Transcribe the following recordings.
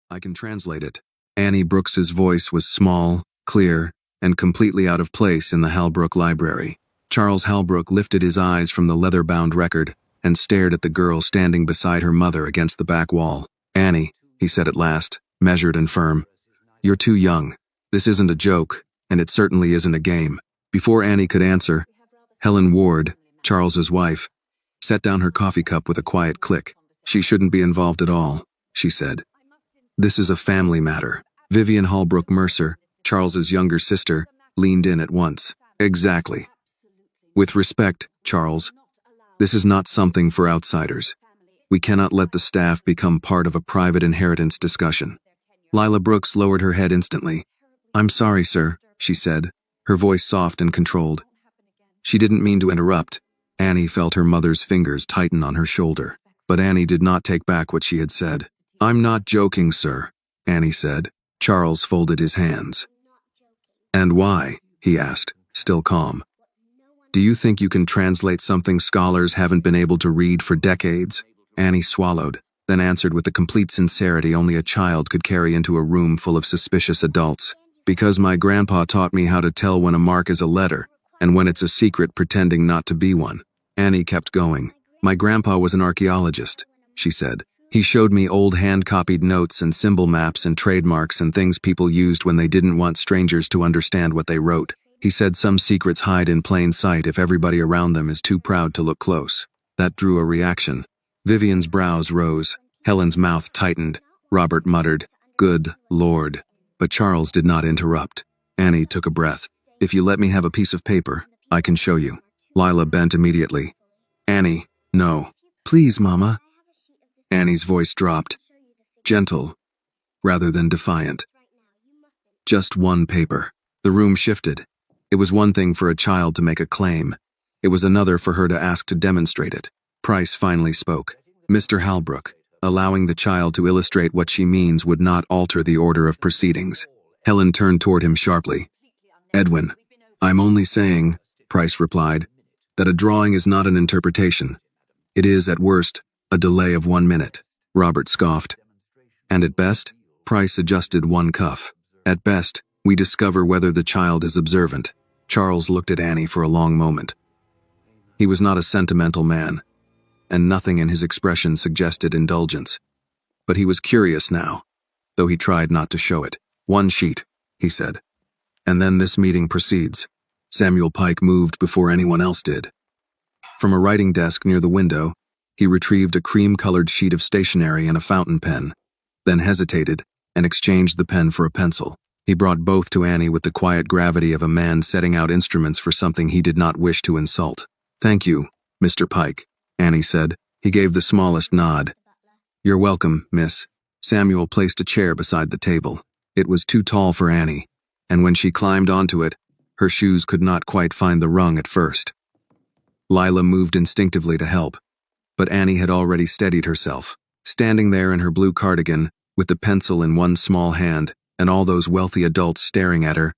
I can translate it. Annie Brooks's voice was small, clear, and completely out of place in the Halbrook library. Charles Halbrook lifted his eyes from the leather-bound record and stared at the girl standing beside her mother against the back wall. "Annie," he said at last, measured and firm. "You're too young. This isn't a joke, and it certainly isn't a game." Before Annie could answer, Helen Ward, Charles's wife, set down her coffee cup with a quiet click. "She shouldn't be involved at all," she said. "This is a family matter." Vivian Halbrook Mercer, Charles's younger sister, leaned in at once. "Exactly. With respect, Charles, this is not something for outsiders. We cannot let the staff become part of a private inheritance discussion." Lila Brooks lowered her head instantly. "I'm sorry, sir," she said, her voice soft and controlled. She didn't mean to interrupt. Annie felt her mother's fingers tighten on her shoulder, but Annie did not take back what she had said. "I'm not joking, sir," Annie said. Charles folded his hands. "And why?" he asked, still calm. "Do you think you can translate something scholars haven't been able to read for decades?" Annie swallowed, then answered with the complete sincerity only a child could carry into a room full of suspicious adults. "Because my grandpa taught me how to tell when a mark is a letter, and when it's a secret pretending not to be one." Annie kept going. "My grandpa was an archaeologist," she said. "He showed me old hand-copied notes and symbol maps and trademarks and things people used when they didn't want strangers to understand what they wrote. He said some secrets hide in plain sight if everybody around them is too proud to look close." That drew a reaction. Vivian's brows rose. Helen's mouth tightened. Robert muttered, "Good Lord." But Charles did not interrupt. Annie took a breath. "If you let me have a piece of paper, I can show you." Lila bent immediately. "Annie, no." "Please, Mama." Annie's voice dropped, gentle, rather than defiant. "Just one paper." The room shifted. It was one thing for a child to make a claim. It was another for her to ask to demonstrate it. Price finally spoke. "Mr. Halbrook, allowing the child to illustrate what she means would not alter the order of proceedings." Helen turned toward him sharply. "Edwin, I'm only saying," Price replied, "that a drawing is not an interpretation. It is, at worst, a delay of 1 minute." Robert scoffed. "And at best?" Price adjusted one cuff. "At best, we discover whether the child is observant." Charles looked at Annie for a long moment. He was not a sentimental man, and nothing in his expression suggested indulgence. But he was curious now, though he tried not to show it. "One sheet," he said. "And then this meeting proceeds." Samuel Pike moved before anyone else did. From a writing desk near the window, he retrieved a cream-colored sheet of stationery and a fountain pen, then hesitated and exchanged the pen for a pencil. He brought both to Annie with the quiet gravity of a man setting out instruments for something he did not wish to insult. "Thank you, Mr. Pike," Annie said. He gave the smallest nod. "You're welcome, miss." Samuel placed a chair beside the table. It was too tall for Annie, and when she climbed onto it, her shoes could not quite find the rung at first. Lila moved instinctively to help, but Annie had already steadied herself. Standing there in her blue cardigan, with the pencil in one small hand, and all those wealthy adults staring at her,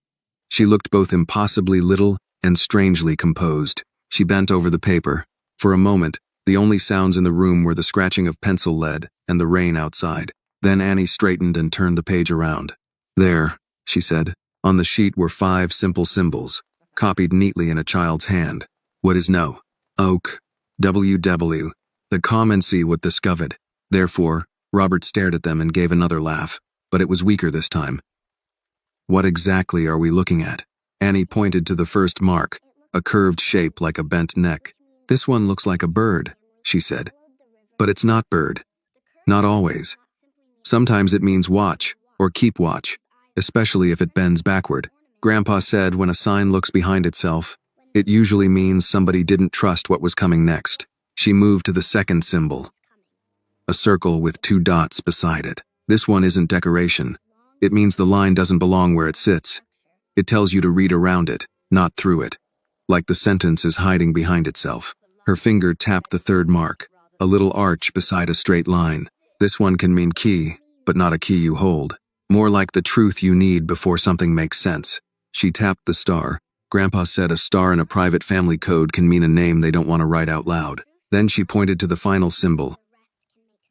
she looked both impossibly little and strangely composed. She bent over the paper. For a moment, the only sounds in the room were the scratching of pencil lead and the rain outside. Then Annie straightened and turned the page around. "There," she said. On the sheet were 5 simple symbols, copied neatly in a child's hand. "What is no? Oak. WW. The come and see what discovered." Therefore, Robert stared at them and gave another laugh, but it was weaker this time. "What exactly are we looking at?" Annie pointed to the first mark, a curved shape like a bent neck. "This one looks like a bird," she said. "But it's not bird. Not always. Sometimes it means watch, or keep watch, especially if it bends backward. Grandpa said when a sign looks behind itself, it usually means somebody didn't trust what was coming next." She moved to the second symbol, a circle with 2 dots beside it. "This one isn't decoration. It means the line doesn't belong where it sits. It tells you to read around it, not through it. Like the sentence is hiding behind itself." Her finger tapped the third mark, a little arch beside a straight line. "This one can mean key, but not a key you hold. More like the truth you need before something makes sense." She tapped the star. Grandpa said a star in a private family code can mean a name they don't want to write out loud. Then she pointed to the final symbol,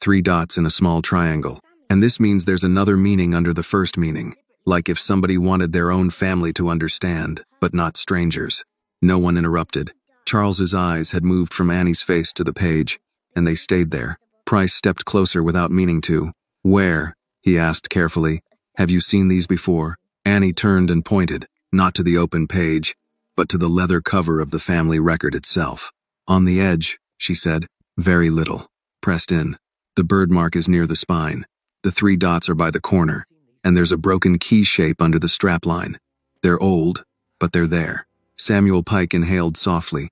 3 dots in a small triangle. And this means there's another meaning under the first meaning, like if somebody wanted their own family to understand, but not strangers. No one interrupted. Charles's eyes had moved from Annie's face to the page, and they stayed there. Price stepped closer without meaning to. Where? He asked carefully. Have you seen these before? Annie turned and pointed, not to the open page, but to the leather cover of the family record itself. On the edge, she said, very little. Pressed in. The bird mark is near the spine. The 3 dots are by the corner, and there's a broken key shape under the strapline. They're old, but they're there. Samuel Pike inhaled softly.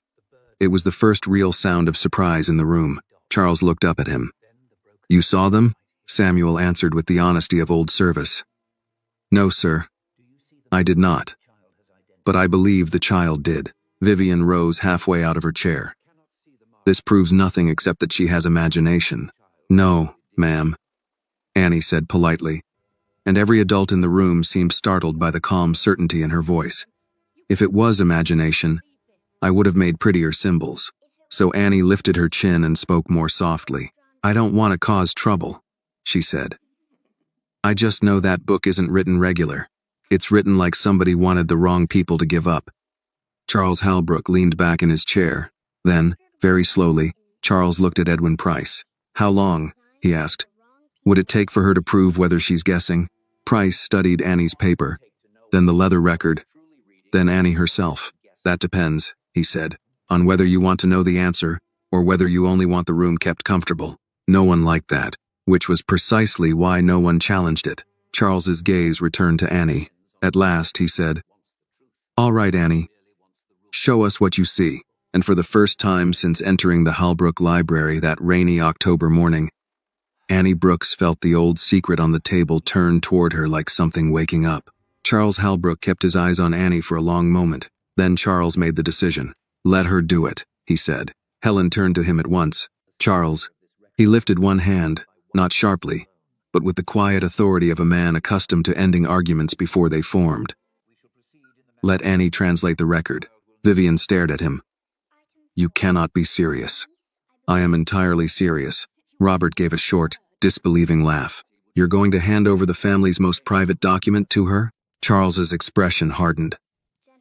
It was the first real sound of surprise in the room. Charles looked up at him. You saw them? Samuel answered with the honesty of old service. No, sir. I did not. But I believe the child did. Vivian rose halfway out of her chair. This proves nothing except that she has imagination. No, ma'am, Annie said politely, and every adult in the room seemed startled by the calm certainty in her voice. If it was imagination, I would have made prettier symbols. So Annie lifted her chin and spoke more softly. I don't want to cause trouble, she said. I just know that book isn't written regular. It's written like somebody wanted the wrong people to give up. Charles Halbrook leaned back in his chair. Then, very slowly, Charles looked at Edwin Price. How long? He asked. Would it take for her to prove whether she's guessing? Price studied Annie's paper, then the leather record, then Annie herself. That depends, he said, on whether you want to know the answer or whether you only want the room kept comfortable. No one liked that, which was precisely why no one challenged it. Charles's gaze returned to Annie. At last, he said, All right, Annie. Show us what you see. And for the first time since entering the Halbrook Library that rainy October morning, Annie Brooks felt the old secret on the table turn toward her like something waking up. Charles Halbrook kept his eyes on Annie for a long moment. Then Charles made the decision. Let her do it, he said. Helen turned to him at once. Charles. He lifted one hand, not sharply, but with the quiet authority of a man accustomed to ending arguments before they formed. Let Annie translate the record. Vivian stared at him. You cannot be serious. I am entirely serious. Robert gave a short, disbelieving laugh. You're going to hand over the family's most private document to her? Charles's expression hardened.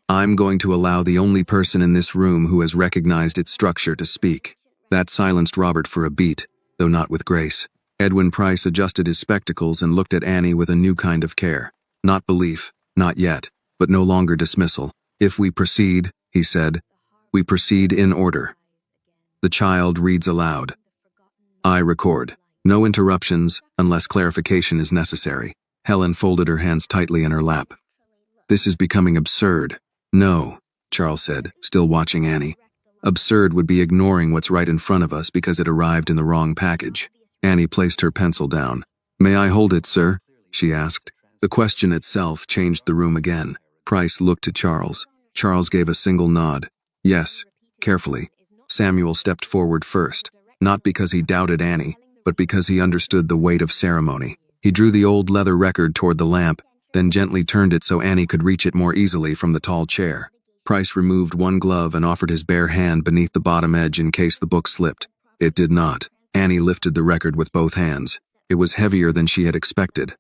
I'm going to allow the only person in this room who has recognized its structure to speak. That silenced Robert for a beat, though not with grace. Edwin Price adjusted his spectacles and looked at Annie with a new kind of care. Not belief, not yet, but no longer dismissal. If we proceed, he said, we proceed in order. The child reads aloud. I record. No interruptions, unless clarification is necessary. Helen folded her hands tightly in her lap. This is becoming absurd. No, Charles said, still watching Annie. Absurd would be ignoring what's right in front of us because it arrived in the wrong package. Annie placed her pencil down. May I hold it, sir? She asked. The question itself changed the room again. Price looked to Charles. Charles gave a single nod. Yes, carefully. Samuel stepped forward first, not because he doubted Annie, but because he understood the weight of ceremony. He drew the old leather record toward the lamp, then gently turned it so Annie could reach it more easily from the tall chair. Price removed one glove and offered his bare hand beneath the bottom edge in case the book slipped. It did not. Annie lifted the record with both hands. It was heavier than she had expected.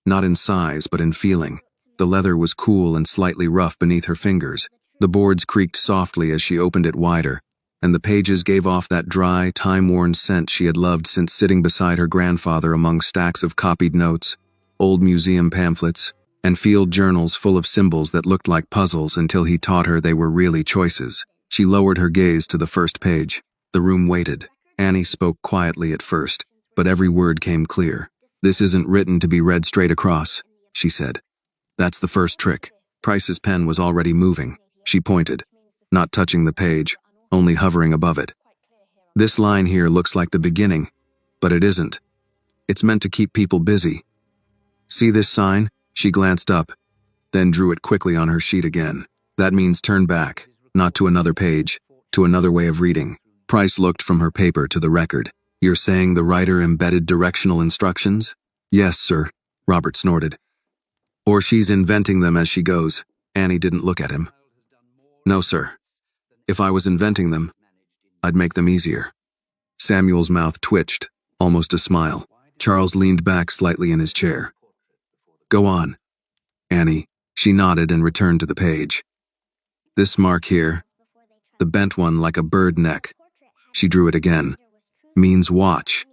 Not in size, but in feeling. The leather was cool and slightly rough beneath her fingers. The boards creaked softly as she opened it wider, and the pages gave off that dry, time-worn scent she had loved since sitting beside her grandfather among stacks of copied notes, old museum pamphlets, and field journals full of symbols that looked like puzzles until he taught her they were really choices. She lowered her gaze to the first page. The room waited. Annie spoke quietly at first, but every word came clear. This isn't written to be read straight across, she said. That's the first trick. Price's pen was already moving. She pointed, not touching the page, only hovering above it. This line here looks like the beginning, but it isn't. It's meant to keep people busy. See this sign? She glanced up, then drew it quickly on her sheet again. That means turn back, not to another page, to another way of reading. Price looked from her paper to the record. You're saying the writer embedded directional instructions? Yes, sir, Robert snorted. Or she's inventing them as she goes. Annie didn't look at him. No, sir. If I was inventing them, I'd make them easier. Samuel's mouth twitched, almost a smile. Charles leaned back slightly in his chair. Go on, Annie. She nodded and returned to the page. This mark here, the bent one like a bird neck. She drew it again. Means watch.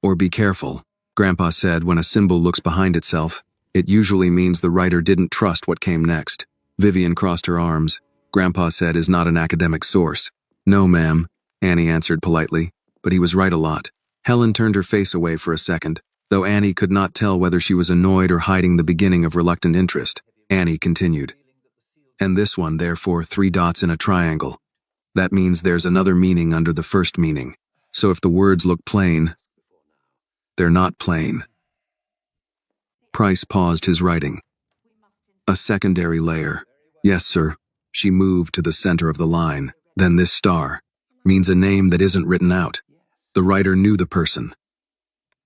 Or be careful, Grandpa said. When a symbol looks behind itself, it usually means the writer didn't trust what came next. Vivian crossed her arms. Grandpa said is not an academic source. No, ma'am, Annie answered politely, but he was right a lot. Helen turned her face away for a second, though Annie could not tell whether she was annoyed or hiding the beginning of reluctant interest. Annie continued. And this one, therefore, 3 dots in a triangle. That means there's another meaning under the first meaning. So if the words look plain, they're not plain. Price paused his writing. A secondary layer. Yes, sir. She moved to the center of the line. Then this star means a name that isn't written out. The writer knew the person.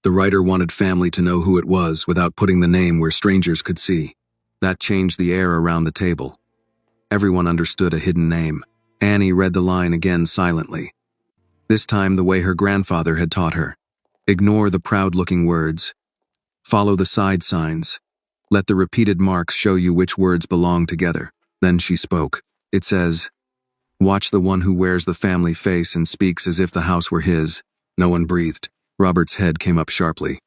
The writer wanted family to know who it was without putting the name where strangers could see. That changed the air around the table. Everyone understood a hidden name. Annie read the line again silently. This time the way her grandfather had taught her. Ignore the proud-looking words. Follow the side signs. Let the repeated marks show you which words belong together. Then she spoke. It says, watch the one who wears the family face and speaks as if the house were his. No one breathed. Robert's head came up sharply.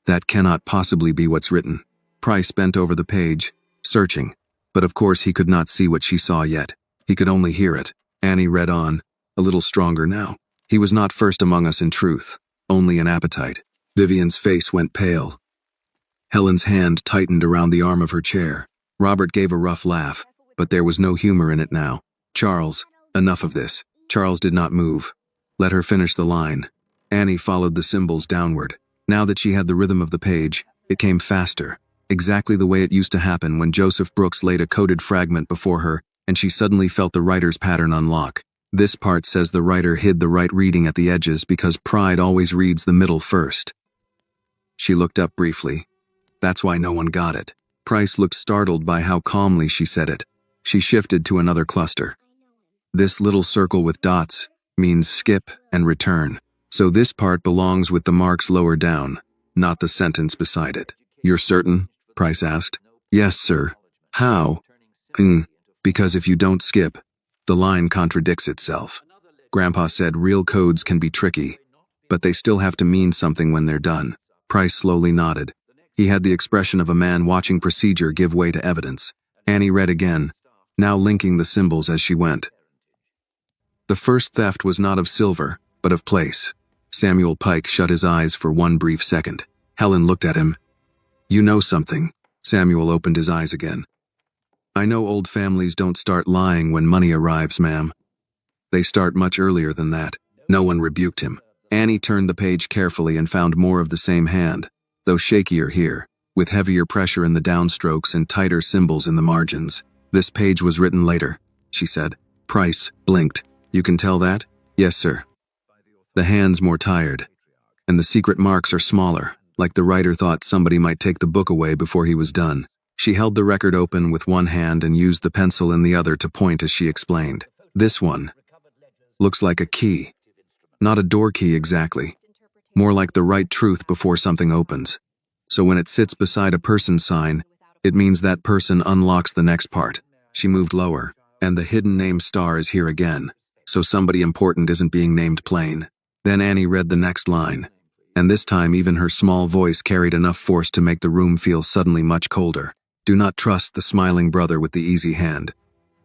That cannot possibly be what's written. Price bent over the page, searching, but of course he could not see what she saw yet. He could only hear it. Annie read on, a little stronger now. He was not first among us in truth, only in appetite. Vivian's face went pale. Helen's hand tightened around the arm of her chair. Robert gave a rough laugh, but there was no humor in it now. Charles, enough of this. Charles did not move. Let her finish the line. Annie followed the symbols downward. Now that she had the rhythm of the page, it came faster, exactly the way it used to happen when Joseph Brooks laid a coded fragment before her and she suddenly felt the writer's pattern unlock. This part says the writer hid the right reading at the edges because pride always reads the middle first. She looked up briefly. That's why no one got it. Price looked startled by how calmly she said it. She shifted to another cluster. This little circle with dots means skip and return. So this part belongs with the marks lower down, not the sentence beside it. You're certain? Price asked. Yes, sir. How? Because if you don't skip, the line contradicts itself. Grandpa said real codes can be tricky, but they still have to mean something when they're done. Price slowly nodded. He had the expression of a man watching procedure give way to evidence. Annie read again, now linking the symbols as she went. The first theft was not of silver, but of place. Samuel Pike shut his eyes for one brief second. Helen looked at him. You know something. Samuel opened his eyes again. I know old families don't start lying when money arrives, ma'am. They start much earlier than that. No one rebuked him. Annie turned the page carefully and found more of the same hand, though shakier here, with heavier pressure in the downstrokes and tighter symbols in the margins. This page was written later, she said. Price blinked. You can tell that? Yes, sir. The hand's more tired, and the secret marks are smaller, like the writer thought somebody might take the book away before he was done. She held the record open with one hand and used the pencil in the other to point as she explained. This one looks like a key. Not a door key exactly. More like the right truth before something opens. So when it sits beside a person sign, it means that person unlocks the next part. She moved lower, and the hidden name star is here again. So somebody important isn't being named plain. Then Annie read the next line, and this time even her small voice carried enough force to make the room feel suddenly much colder. Do not trust the smiling brother with the easy hand.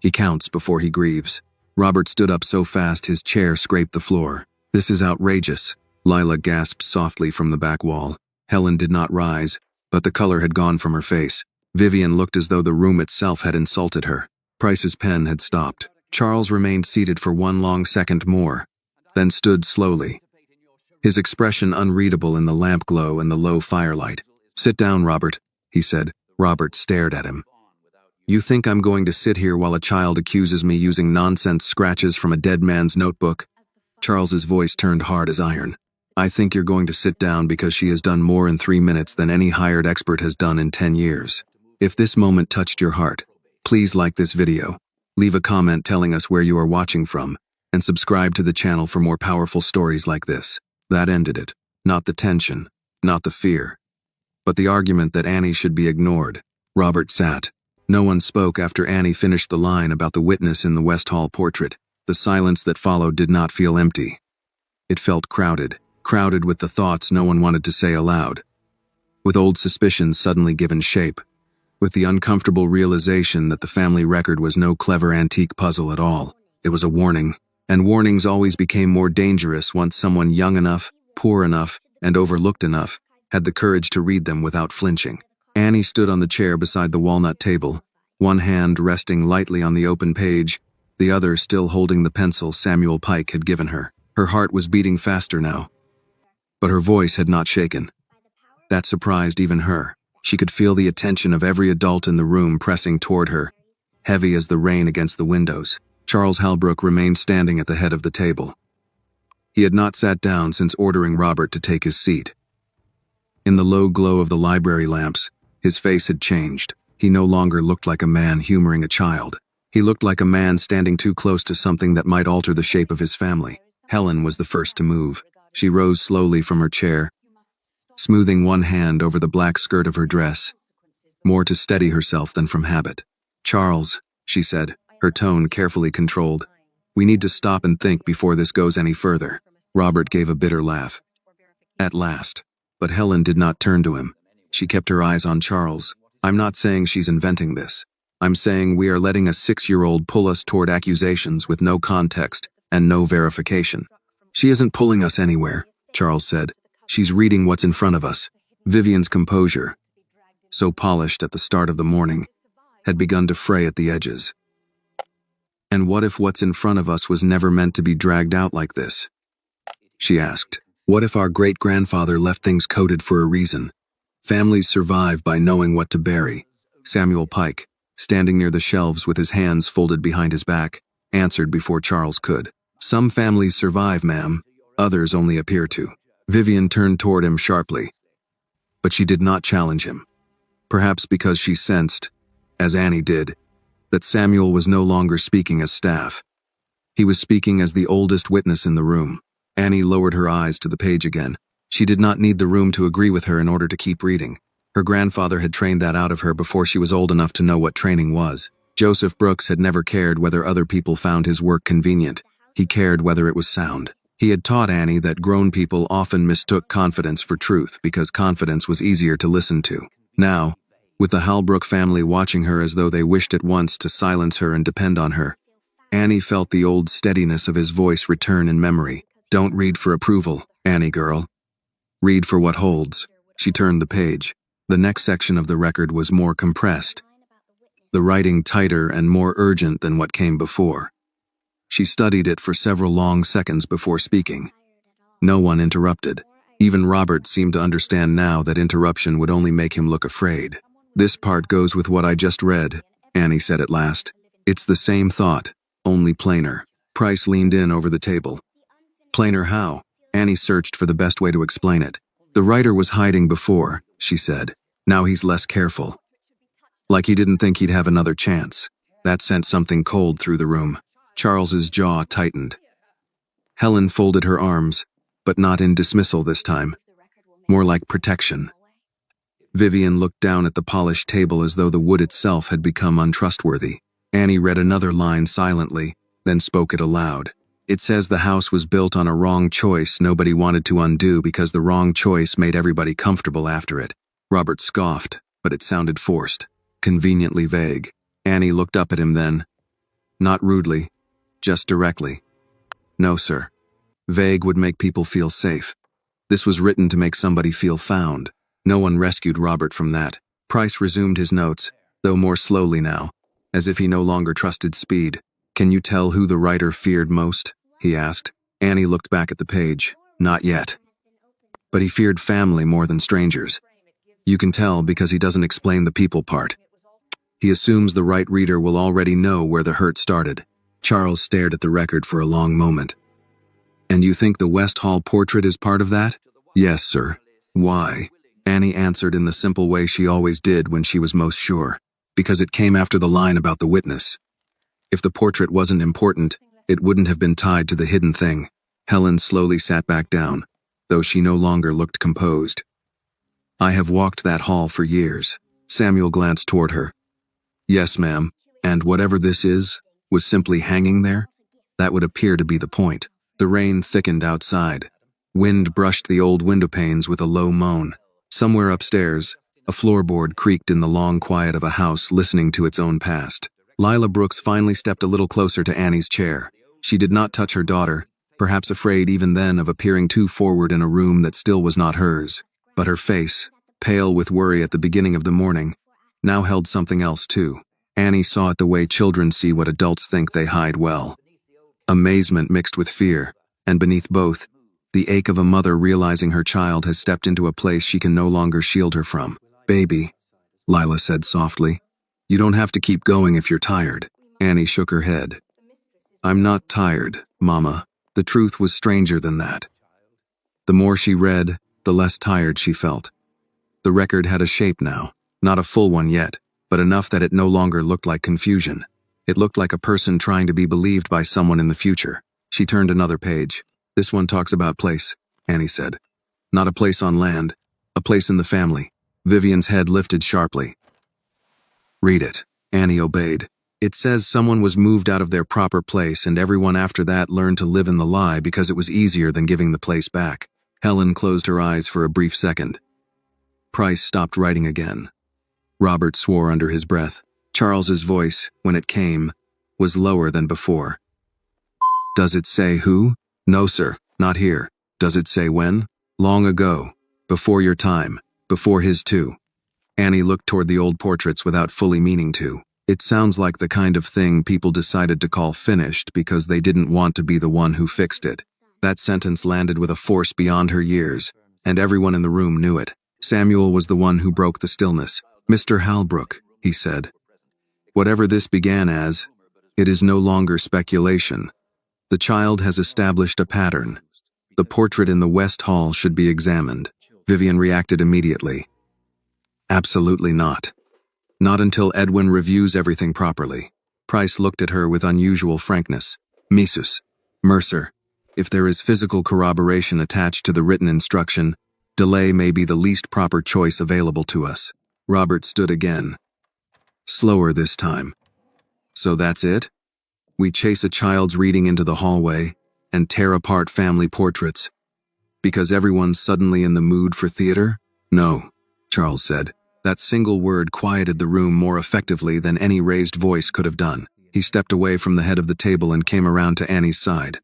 He counts before he grieves. Robert stood up so fast his chair scraped the floor. This is outrageous. Lila gasped softly from the back wall. Helen did not rise, but the color had gone from her face. Vivian looked as though the room itself had insulted her. Price's pen had stopped. Charles remained seated for one long second more, then stood slowly, his expression unreadable in the lamp glow and the low firelight. Sit down, Robert, he said. Robert stared at him. You think I'm going to sit here while a child accuses me using nonsense scratches from a dead man's notebook? Charles's voice turned hard as iron. I think you're going to sit down because she has done more in 3 minutes than any hired expert has done in 10 years. If this moment touched your heart, please like this video, leave a comment telling us where you are watching from, and subscribe to the channel for more powerful stories like this. That ended it. Not the tension, not the fear, but the argument that Annie should be ignored. Robert sat. No one spoke after Annie finished the line about the witness in the West Hall portrait. The silence that followed did not feel empty. It felt crowded with the thoughts no one wanted to say aloud. With old suspicions suddenly given shape. With the uncomfortable realization that the family record was no clever antique puzzle at all. It was a warning, and warnings always became more dangerous once someone young enough, poor enough, and overlooked enough had the courage to read them without flinching. Annie stood on the chair beside the walnut table, one hand resting lightly on the open page, the other still holding the pencil Samuel Pike had given her. Her heart was beating faster now, but her voice had not shaken. That surprised even her. She could feel the attention of every adult in the room pressing toward her, heavy as the rain against the windows. Charles Halbrook remained standing at the head of the table. He had not sat down since ordering Robert to take his seat. In the low glow of the library lamps, his face had changed. He no longer looked like a man humoring a child. He looked like a man standing too close to something that might alter the shape of his family. Helen was the first to move. She rose slowly from her chair, smoothing one hand over the black skirt of her dress, more to steady herself than from habit. "Charles," she said, her tone carefully controlled, "we need to stop and think before this goes any further." Robert gave a bitter laugh. At last. But Helen did not turn to him. She kept her eyes on Charles. "I'm not saying she's inventing this. I'm saying we are letting a 6-year-old pull us toward accusations with no context and no verification." "She isn't pulling us anywhere," Charles said. "She's reading what's in front of us." Vivian's composure, so polished at the start of the morning, had begun to fray at the edges. "And what if what's in front of us was never meant to be dragged out like this?" she asked. "What if our great-grandfather left things coded for a reason? Families survive by knowing what to bury." Samuel Pike, standing near the shelves with his hands folded behind his back, answered before Charles could. "Some families survive, ma'am. Others only appear to." Vivian turned toward him sharply, but she did not challenge him. Perhaps because she sensed, as Annie did, that Samuel was no longer speaking as staff. He was speaking as the oldest witness in the room. Annie lowered her eyes to the page again. She did not need the room to agree with her in order to keep reading. Her grandfather had trained that out of her before she was old enough to know what training was. Joseph Brooks had never cared whether other people found his work convenient. He cared whether it was sound. He had taught Annie that grown people often mistook confidence for truth because confidence was easier to listen to. Now, with the Halbrook family watching her as though they wished at once to silence her and depend on her, Annie felt the old steadiness of his voice return in memory. "Don't read for approval, Annie girl. Read for what holds." She turned the page. The next section of the record was more compressed, the writing tighter and more urgent than what came before. She studied it for several long seconds before speaking. No one interrupted. Even Robert seemed to understand now that interruption would only make him look afraid. "This part goes with what I just read," Annie said at last. "It's the same thought, only plainer." Price leaned in over the table. "Plainer how?" Annie searched for the best way to explain it. "The writer was hiding before," she said. "Now he's less careful. Like he didn't think he'd have another chance." That sent something cold through the room. Charles's jaw tightened. Helen folded her arms, but not in dismissal this time. More like protection. Vivian looked down at the polished table as though the wood itself had become untrustworthy. Annie read another line silently, then spoke it aloud. "It says the house was built on a wrong choice nobody wanted to undo because the wrong choice made everybody comfortable after it." Robert scoffed, but it sounded forced, conveniently vague. Annie looked up at him then. Not rudely, just directly. "No, sir. Vague would make people feel safe. This was written to make somebody feel found." No one rescued Robert from that. Price resumed his notes, though more slowly now, as if he no longer trusted speed. "Can you tell who the writer feared most?" he asked. Annie looked back at the page. "Not yet. But he feared family more than strangers. You can tell because he doesn't explain the people part. He assumes the right reader will already know where the hurt started." Charles stared at the record for a long moment. "And you think the West Hall portrait is part of that?" "Yes, sir." "Why?" Annie answered in the simple way she always did when she was most sure. "Because it came after the line about the witness. If the portrait wasn't important, it wouldn't have been tied to the hidden thing." Helen slowly sat back down, though she no longer looked composed. I have walked that hall for years. Samuel glanced toward her. Yes, ma'am. And whatever this is, was simply hanging there? That would appear to be the point. The rain thickened outside. Wind brushed the old window panes with a low moan. Somewhere upstairs, a floorboard creaked in the long quiet of a house listening to its own past. Lila Brooks finally stepped a little closer to Annie's chair. She did not touch her daughter, perhaps afraid even then of appearing too forward in a room that still was not hers. But her face, pale with worry at the beginning of the morning, now held something else too. Annie saw it the way children see what adults think they hide well. Amazement mixed with fear, and beneath both, the ache of a mother realizing her child has stepped into a place she can no longer shield her from. Baby, Lila said softly. You don't have to keep going if you're tired. Annie shook her head. I'm not tired, Mama. The truth was stranger than that. The more she read, the less tired she felt. The record had a shape now, not a full one yet, but enough that it no longer looked like confusion. It looked like a person trying to be believed by someone in the future. She turned another page. This one talks about place, Annie said. Not a place on land, a place in the family. Vivian's head lifted sharply. Read it. Annie obeyed. It says someone was moved out of their proper place and everyone after that learned to live in the lie because it was easier than giving the place back. Helen closed her eyes for a brief second. Price stopped writing again. Robert swore under his breath. Charles's voice, when it came, was lower than before. Does it say who? No, sir, not here. Does it say when? Long ago. Before your time. Before his too. Annie looked toward the old portraits without fully meaning to. It sounds like the kind of thing people decided to call finished because they didn't want to be the one who fixed it. That sentence landed with a force beyond her years, and everyone in the room knew it. Samuel was the one who broke the stillness. Mr. Halbrook, he said. Whatever this began as, it is no longer speculation. The child has established a pattern. The portrait in the West Hall should be examined. Vivian reacted immediately. Absolutely not. Not until Edwin reviews everything properly. Price looked at her with unusual frankness. Missus, Mercer, if there is physical corroboration attached to the written instruction, delay may be the least proper choice available to us. Robert stood again. Slower this time. So that's it? We chase a child's reading into the hallway and tear apart family portraits. Because everyone's suddenly in the mood for theater? No, Charles said. That single word quieted the room more effectively than any raised voice could have done. He stepped away from the head of the table and came around to Annie's side.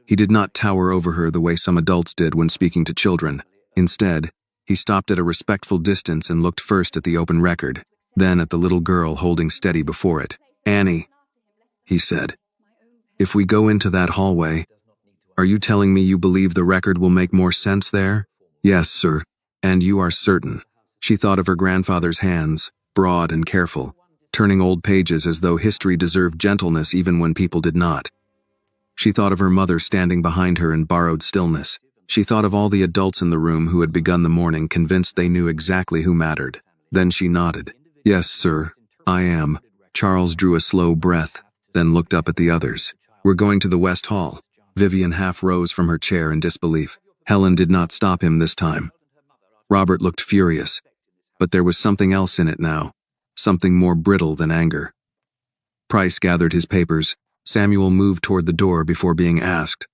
He did not tower over her the way some adults did when speaking to children. Instead, he stopped at a respectful distance and looked first at the open record, then at the little girl holding steady before it. Annie, he said, if we go into that hallway, are you telling me you believe the record will make more sense there? Yes, sir. And you are certain. She thought of her grandfather's hands, broad and careful, turning old pages as though history deserved gentleness even when people did not. She thought of her mother standing behind her in borrowed stillness. She thought of all the adults in the room who had begun the morning convinced they knew exactly who mattered. Then she nodded. Yes, sir, I am. Charles drew a slow breath, then looked up at the others. We're going to the West Hall. Vivian half rose from her chair in disbelief. Helen did not stop him this time. Robert looked furious, but there was something else in it now, something more brittle than anger. Price gathered his papers. Samuel moved toward the door before being asked,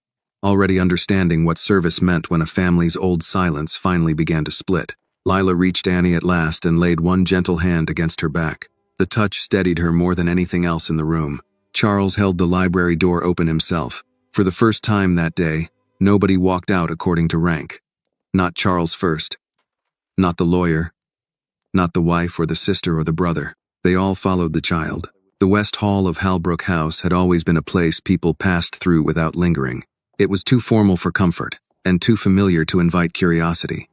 already understanding what service meant when a family's old silence finally began to split. Lila reached Annie at last and laid one gentle hand against her back. The touch steadied her more than anything else in the room. Charles held the library door open himself. For the first time that day, nobody walked out according to rank. Not Charles first. Not the lawyer. Not the wife or the sister or the brother. They all followed the child. The West Hall of Halbrook House had always been a place people passed through without lingering. It was too formal for comfort, and too familiar to invite curiosity.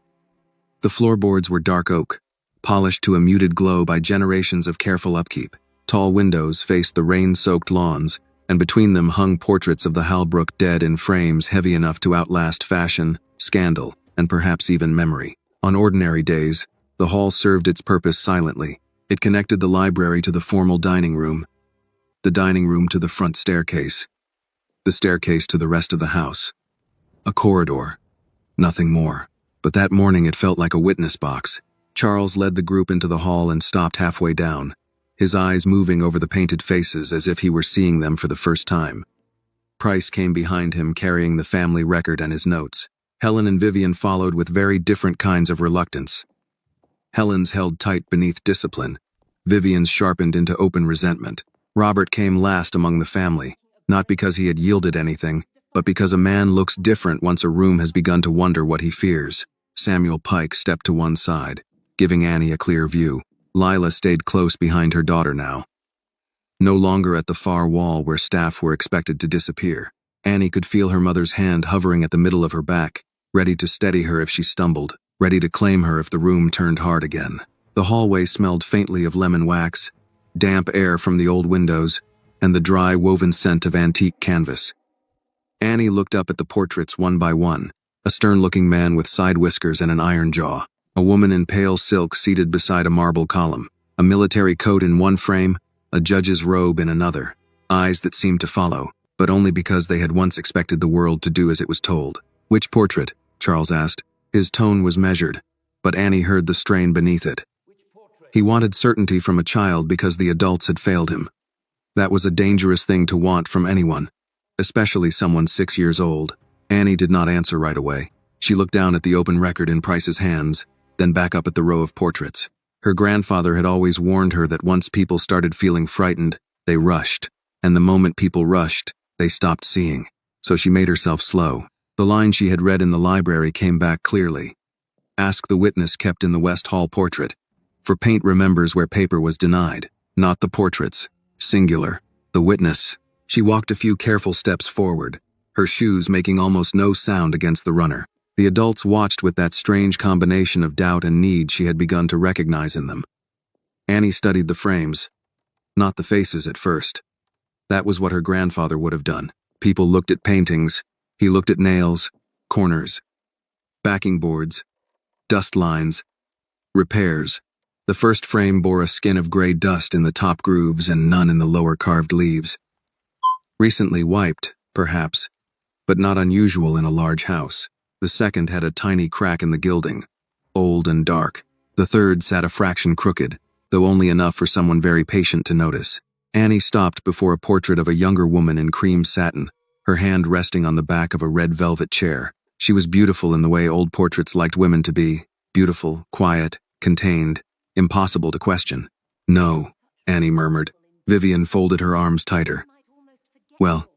The floorboards were dark oak, polished to a muted glow by generations of careful upkeep. Tall windows faced the rain-soaked lawns, and between them hung portraits of the Halbrook dead in frames heavy enough to outlast fashion, scandal, and perhaps even memory. On ordinary days, the hall served its purpose silently. It connected the library to the formal dining room, the dining room to the front staircase, the staircase to the rest of the house. A corridor. Nothing more. But that morning it felt like a witness box. Charles led the group into the hall and stopped halfway down, his eyes moving over the painted faces as if he were seeing them for the first time. Price came behind him carrying the family record and his notes. Helen and Vivian followed with very different kinds of reluctance. Helen's held tight beneath discipline. Vivian's sharpened into open resentment. Robert came last among the family, not because he had yielded anything, but because a man looks different once a room has begun to wonder what he fears. Samuel Pike stepped to one side, giving Annie a clear view. Lila stayed close behind her daughter now, no longer at the far wall where staff were expected to disappear. Annie could feel her mother's hand hovering at the middle of her back, ready to steady her if she stumbled, ready to claim her if the room turned hard again. The hallway smelled faintly of lemon wax, damp air from the old windows, and the dry woven scent of antique canvas. Annie looked up at the portraits one by one, a stern-looking man with side whiskers and an iron jaw, a woman in pale silk seated beside a marble column, a military coat in one frame, a judge's robe in another, eyes that seemed to follow, but only because they had once expected the world to do as it was told. "Which portrait?" Charles asked. His tone was measured, but Annie heard the strain beneath it. He wanted certainty from a child because the adults had failed him. That was a dangerous thing to want from anyone, especially someone 6 years old. Annie did not answer right away. She looked down at the open record in Price's hands, then back up at the row of portraits. Her grandfather had always warned her that once people started feeling frightened, they rushed, and the moment people rushed, they stopped seeing. So she made herself slow. The line she had read in the library came back clearly. Ask the witness kept in the West Hall portrait. For paint remembers where paper was denied, not the portraits. Singular. The witness. She walked a few careful steps forward, her shoes making almost no sound against the runner. The adults watched with that strange combination of doubt and need she had begun to recognize in them. Annie studied the frames, not the faces at first. That was what her grandfather would have done. People looked at paintings, he looked at nails, corners, backing boards, dust lines, repairs. The first frame bore a skin of gray dust in the top grooves and none in the lower carved leaves. Recently wiped, perhaps, but not unusual in a large house. The second had a tiny crack in the gilding, old and dark. The third sat a fraction crooked, though only enough for someone very patient to notice. Annie stopped before a portrait of a younger woman in cream satin, her hand resting on the back of a red velvet chair. She was beautiful in the way old portraits liked women to be, beautiful, quiet, contained, impossible to question. "No," Annie murmured. Vivian folded her arms tighter. "Well,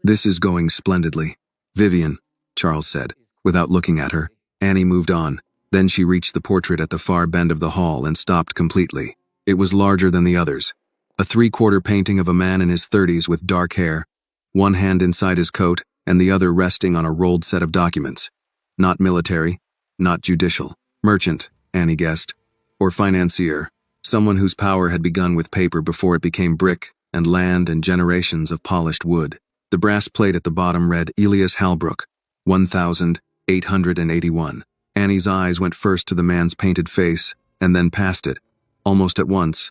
this is going splendidly." "Vivian," Charles said, without looking at her. Annie moved on. Then she reached the portrait at the far bend of the hall and stopped completely. It was larger than the others. A three-quarter painting of a man in his 30s with dark hair, one hand inside his coat and the other resting on a rolled set of documents. Not military, not judicial. Merchant, Annie guessed. Or financier. Someone whose power had begun with paper before it became brick and land and generations of polished wood. The brass plate at the bottom read Elias Halbrook, 1881. Annie's eyes went first to the man's painted face, and then past it, almost at once,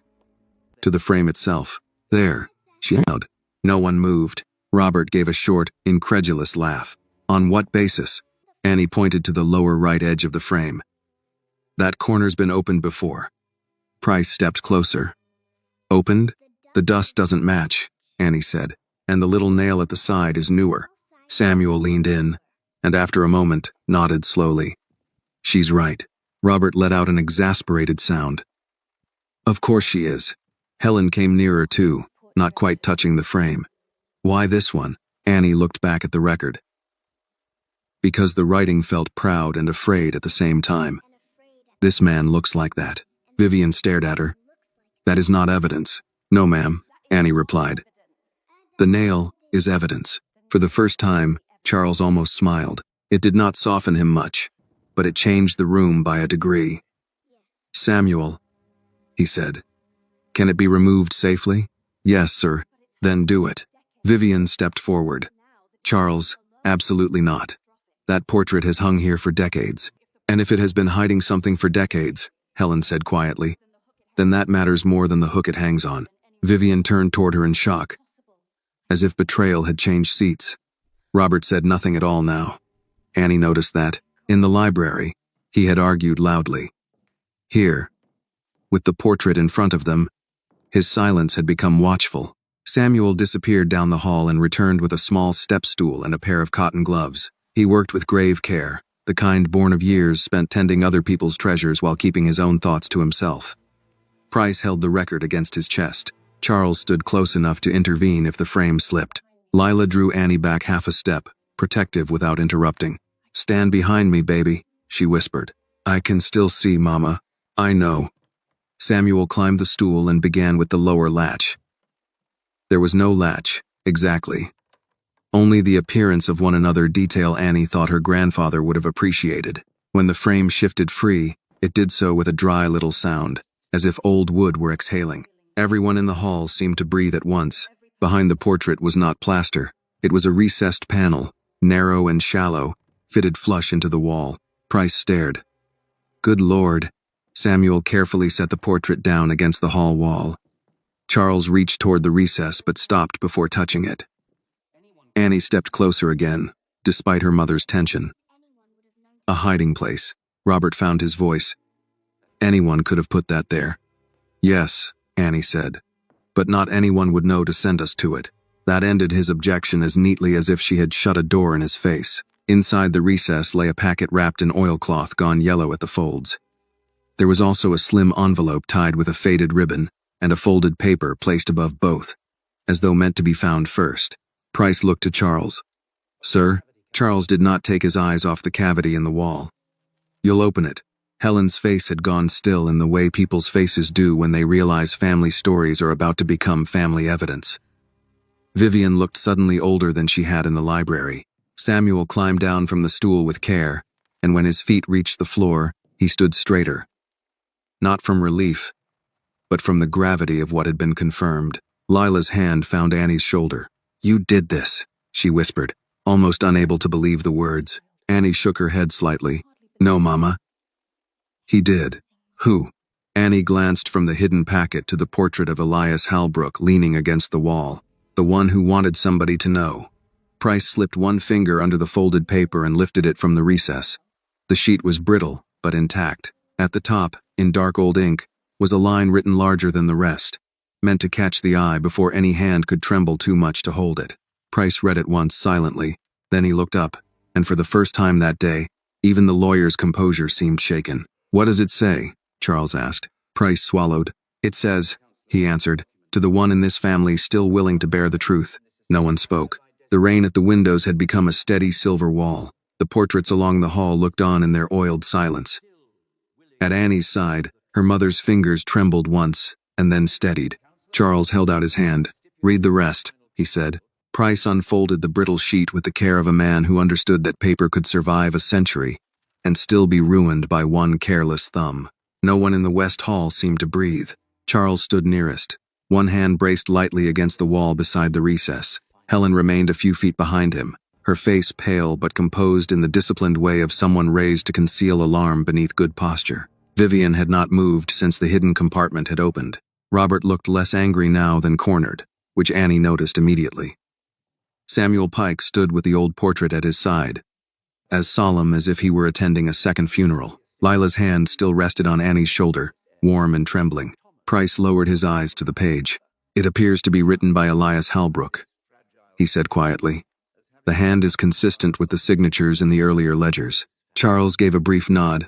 to the frame itself. "There," she yelled. No one moved. Robert gave a short, incredulous laugh. "On what basis?" Annie pointed to the lower right edge of the frame. "That corner's been opened before." Price stepped closer. "Opened? The dust doesn't match," Annie said, "and the little nail at the side is newer." Samuel leaned in, and after a moment, nodded slowly. "She's right." Robert let out an exasperated sound. "Of course she is." Helen came nearer too, not quite touching the frame. "Why this one?" Annie looked back at the record. "Because the writing felt proud and afraid at the same time. This man looks like that." Vivian stared at her. "That is not evidence." "No, ma'am," Annie replied. "The nail is evidence." For the first time, Charles almost smiled. It did not soften him much, but it changed the room by a degree. "Samuel," he said, "can it be removed safely?" "Yes, sir." "Then do it." Vivian stepped forward. "Charles, absolutely not. That portrait has hung here for decades. And if it has been hiding something for decades," Helen said quietly, "then that matters more than the hook it hangs on." Vivian turned toward her in shock, as if betrayal had changed seats. Robert said nothing at all now. Annie noticed that, in the library, he had argued loudly. Here, with the portrait in front of them, his silence had become watchful. Samuel disappeared down the hall and returned with a small step stool and a pair of cotton gloves. He worked with grave care, the kind born of years spent tending other people's treasures while keeping his own thoughts to himself. Price held the record against his chest. Charles stood close enough to intervene if the frame slipped. Lila drew Annie back half a step, protective without interrupting. "Stand behind me, baby," she whispered. "I can still see, Mama. I know." Samuel climbed the stool and began with the lower latch. There was no latch, exactly. Only the appearance of one another detail Annie thought her grandfather would have appreciated. When the frame shifted free, it did so with a dry little sound, as if old wood were exhaling. Everyone in the hall seemed to breathe at once. Behind the portrait was not plaster. It was a recessed panel, narrow and shallow, fitted flush into the wall. Price stared. "Good Lord." Samuel carefully set the portrait down against the hall wall. Charles reached toward the recess but stopped before touching it. Annie stepped closer again, despite her mother's tension. "A hiding place." Robert found his voice. "Anyone could have put that there." "Yes," Annie said. "But not anyone would know to send us to it." That ended his objection as neatly as if she had shut a door in his face. Inside the recess lay a packet wrapped in oilcloth gone yellow at the folds. There was also a slim envelope tied with a faded ribbon, and a folded paper placed above both, as though meant to be found first. Price looked to Charles. "Sir?" Charles did not take his eyes off the cavity in the wall. "You'll open it." Helen's face had gone still in the way people's faces do when they realize family stories are about to become family evidence. Vivian looked suddenly older than she had in the library. Samuel climbed down from the stool with care, and when his feet reached the floor, he stood straighter. Not from relief, but from the gravity of what had been confirmed. Lila's hand found Annie's shoulder. "You did this," she whispered, almost unable to believe the words. Annie shook her head slightly. "No, Mama." "He did." "Who?" Annie glanced from the hidden packet to the portrait of Elias Halbrook leaning against the wall, the one who wanted somebody to know. Price slipped one finger under the folded paper and lifted it from the recess. The sheet was brittle, but intact. At the top, in dark old ink, was a line written larger than the rest, meant to catch the eye before any hand could tremble too much to hold it. Price read it once silently, then he looked up, and for the first time that day, even the lawyer's composure seemed shaken. "What does it say?" Charles asked. Price swallowed. "It says," he answered, "to the one in this family still willing to bear the truth." No one spoke. The rain at the windows had become a steady silver wall. The portraits along the hall looked on in their oiled silence. At Annie's side, her mother's fingers trembled once, and then steadied. Charles held out his hand. "Read the rest," he said. Price unfolded the brittle sheet with the care of a man who understood that paper could survive a century and still be ruined by one careless thumb. No one in the West Hall seemed to breathe. Charles stood nearest. One hand braced lightly against the wall beside the recess. Helen remained a few feet behind him, her face pale but composed in the disciplined way of someone raised to conceal alarm beneath good posture. Vivian had not moved since the hidden compartment had opened. Robert looked less angry now than cornered, which Annie noticed immediately. Samuel Pike stood with the old portrait at his side, as solemn as if he were attending a second funeral. Lila's hand still rested on Annie's shoulder, warm and trembling. Price lowered his eyes to the page. "It appears to be written by Elias Halbrook," he said quietly. "The hand is consistent with the signatures in the earlier ledgers." Charles gave a brief nod.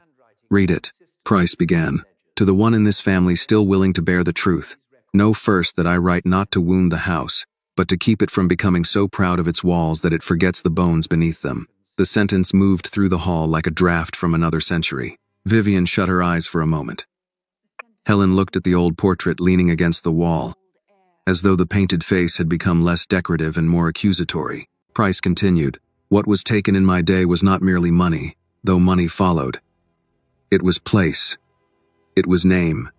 "Read it," Price began. "To the one in this family still willing to bear the truth. Know first that I write not to wound the house, but to keep it from becoming so proud of its walls that it forgets the bones beneath them." The sentence moved through the hall like a draft from another century. Vivian shut her eyes for a moment. Helen looked at the old portrait leaning against the wall, as though the painted face had become less decorative and more accusatory. Price continued, "What was taken in my day was not merely money, though money followed. It was place. It was name.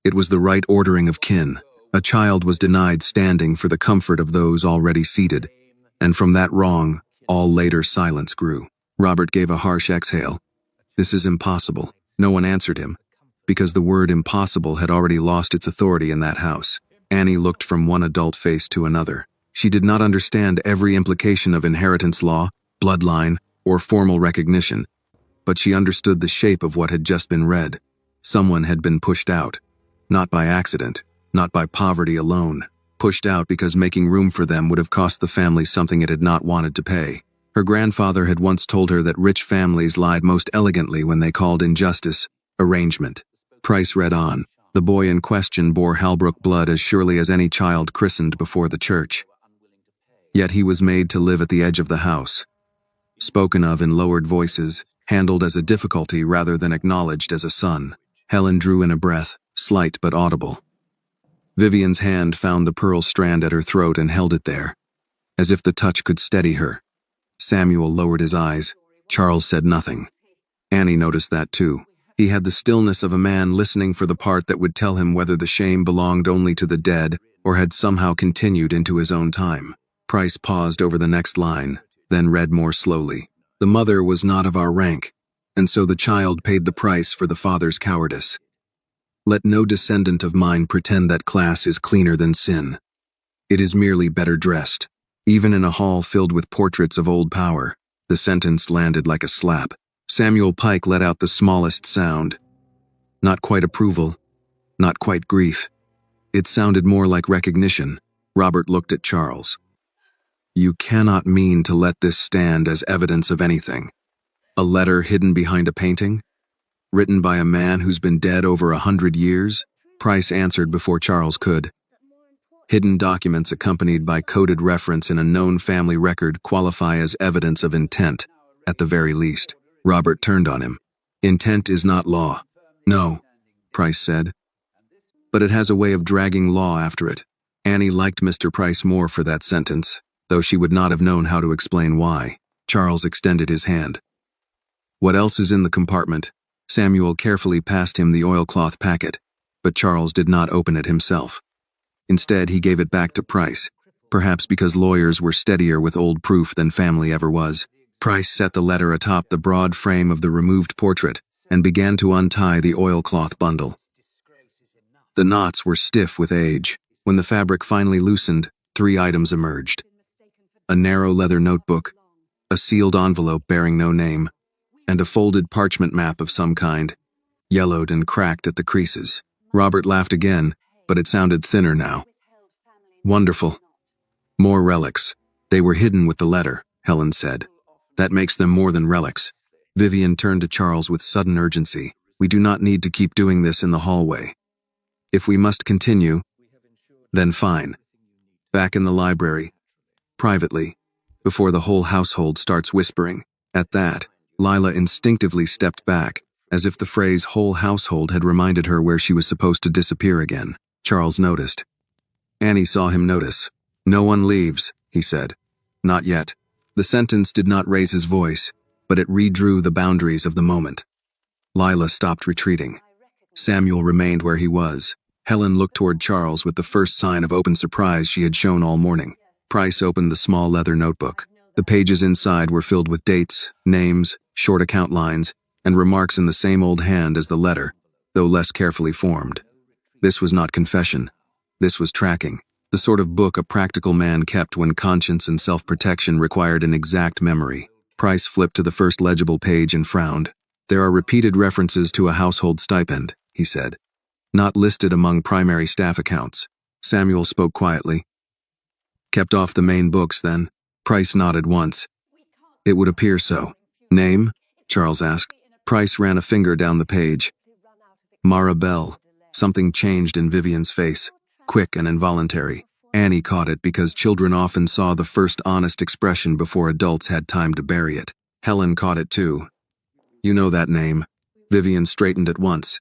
It was the right ordering of kin. A child was denied standing for the comfort of those already seated, and from that wrong, all later silence grew." Robert gave a harsh exhale. "This is impossible." No one answered him, because the word impossible had already lost its authority in that house. Annie looked from one adult face to another. She did not understand every implication of inheritance law, bloodline, or formal recognition, but she understood the shape of what had just been read. Someone had been pushed out. Not by accident, not by poverty alone. Pushed out because making room for them would have cost the family something it had not wanted to pay. Her grandfather had once told her that rich families lied most elegantly when they called injustice arrangement. Price read on. The boy in question bore Halbrook blood as surely as any child christened before the church. Yet he was made to live at the edge of the house. Spoken of in lowered voices, handled as a difficulty rather than acknowledged as a son. Helen drew in a breath, slight but audible. Vivian's hand found the pearl strand at her throat and held it there, as if the touch could steady her. Samuel lowered his eyes. Charles said nothing. Annie noticed that too. He had the stillness of a man listening for the part that would tell him whether the shame belonged only to the dead or had somehow continued into his own time. Price paused over the next line, then read more slowly. The mother was not of our rank, and so the child paid the price for the father's cowardice. Let no descendant of mine pretend that class is cleaner than sin. It is merely better dressed. Even in a hall filled with portraits of old power, the sentence landed like a slap. Samuel Pike let out the smallest sound. Not quite approval, not quite grief. It sounded more like recognition. Robert looked at Charles. You cannot mean to let this stand as evidence of anything. A letter hidden behind a painting? Written by a man who's been dead over 100 years? Price answered before Charles could. Hidden documents accompanied by coded reference in a known family record qualify as evidence of intent, at the very least. Robert turned on him. Intent is not law. No, Price said. But it has a way of dragging law after it. Annie liked Mr. Price more for that sentence, though she would not have known how to explain why. Charles extended his hand. What else is in the compartment? Samuel carefully passed him the oilcloth packet, but Charles did not open it himself. Instead, he gave it back to Price, perhaps because lawyers were steadier with old proof than family ever was. Price set the letter atop the broad frame of the removed portrait and began to untie the oilcloth bundle. The knots were stiff with age. When the fabric finally loosened, 3 items emerged. A narrow leather notebook, a sealed envelope bearing no name, and a folded parchment map of some kind, yellowed and cracked at the creases. Robert laughed again, but it sounded thinner now. Wonderful. More relics. They were hidden with the letter, Helen said. That makes them more than relics. Vivian turned to Charles with sudden urgency. We do not need to keep doing this in the hallway. If we must continue, then fine. Back in the library, privately, before the whole household starts whispering. At that, Lila instinctively stepped back, as if the phrase whole household had reminded her where she was supposed to disappear again. Charles noticed. Annie saw him notice. No one leaves, he said. Not yet. The sentence did not raise his voice, but it redrew the boundaries of the moment. Lila stopped retreating. Samuel remained where he was. Helen looked toward Charles with the first sign of open surprise she had shown all morning. Price opened the small leather notebook. The pages inside were filled with dates, names, short account lines, and remarks in the same old hand as the letter, though less carefully formed. This was not confession. This was tracking, the sort of book a practical man kept when conscience and self-protection required an exact memory. Price flipped to the first legible page and frowned. There are repeated references to a household stipend, he said. Not listed among primary staff accounts. Samuel spoke quietly. Kept off the main books, then? Price nodded once. It would appear so. Name? Charles asked. Price ran a finger down the page. Mara Bell. Something changed in Vivian's face, quick and involuntary. Annie caught it because children often saw the first honest expression before adults had time to bury it. Helen caught it too. You know that name. Vivian straightened at once.